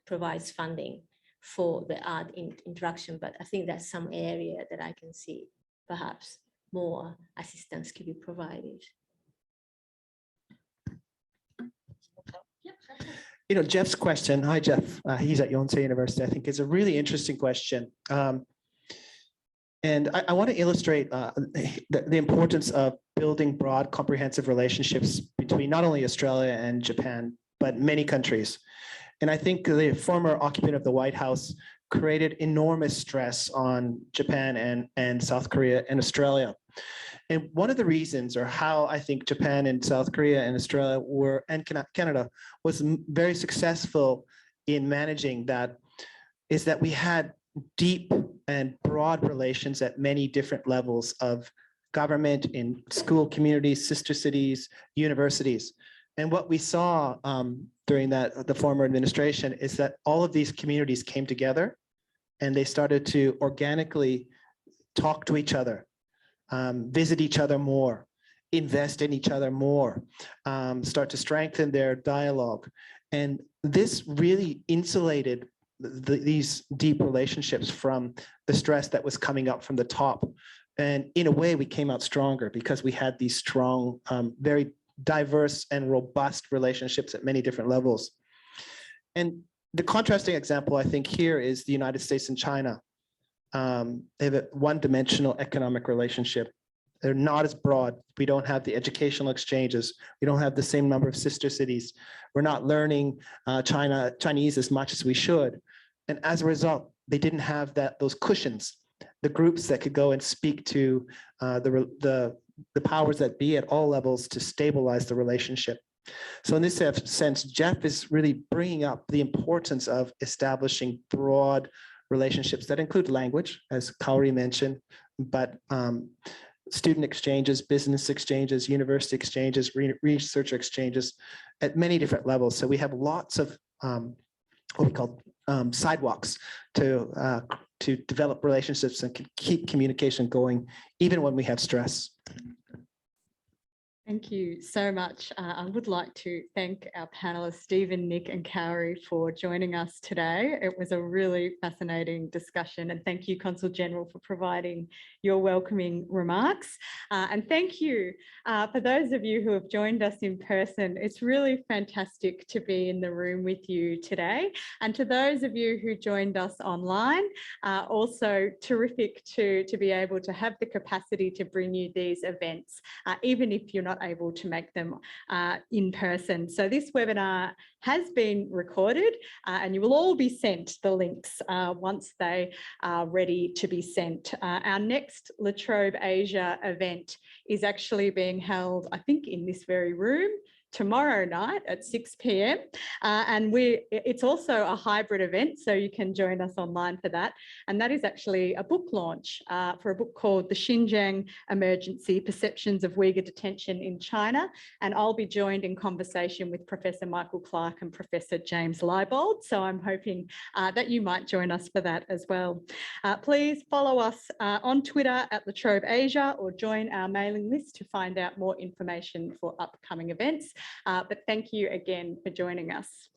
provides funding for the art interaction, but I think that's some area that I can see perhaps more assistance could be provided. You know, Jeff's question, hi Jeff, he's at Yonsei University, I think is a really interesting question. And I want to illustrate the importance of building broad, comprehensive relationships between not only Australia and Japan, but many countries. And I think the former occupant of the White House created enormous stress on Japan and South Korea and Australia. And one of the reasons, or how I think Japan and South Korea and Australia were, and Canada was very successful in managing that, is that we had deep and broad relations at many different levels of government, in school communities, sister cities, universities. And what we saw during the former administration is that all of these communities came together and they started to organically talk to each other, visit each other more, invest in each other more, start to strengthen their dialogue. And this really insulated these deep relationships from the stress that was coming up from the top. And in a way, we came out stronger because we had these strong, very diverse and robust relationships at many different levels. And the contrasting example, I think, here is the United States and China. They have a one-dimensional economic relationship. They're not as broad. We don't have the educational exchanges. We don't have the same number of sister cities. We're not learning Chinese as much as we should. And as a result, they didn't have those cushions, the groups that could go and speak to the powers that be at all levels to stabilize the relationship. So in this sense, Jeff is really bringing up the importance of establishing broad relationships that include language, as Kaori mentioned, but student exchanges, business exchanges, university exchanges, researcher exchanges at many different levels. So we have lots of what we call sidewalks to develop relationships and keep communication going, even when we have stress. Thank you so much. I would like to thank our panelists, Stephen, Nick and Kaori, for joining us today. It was a really fascinating discussion, and thank you, Consul-General, for providing your welcoming remarks. And thank you for those of you who have joined us in person. It's really fantastic to be in the room with you today. And to those of you who joined us online, also terrific to be able to have the capacity to bring you these events, even if you're not able to make them in person. So this webinar has been recorded and you will all be sent the links once they are ready to be sent. Our next Trobe Asia event is actually being held, I think, in this very room tomorrow night at 6 p.m. And it's also a hybrid event, so you can join us online for that. And that is actually a book launch for a book called The Xinjiang Emergency: Perceptions of Uyghur Detention in China. And I'll be joined in conversation with Professor Michael Clark and Professor James Leibold. So I'm hoping that you might join us for that as well. Please follow us on Twitter at Trobe Asia, or join our mailing list to find out more information for upcoming events. But thank you again for joining us.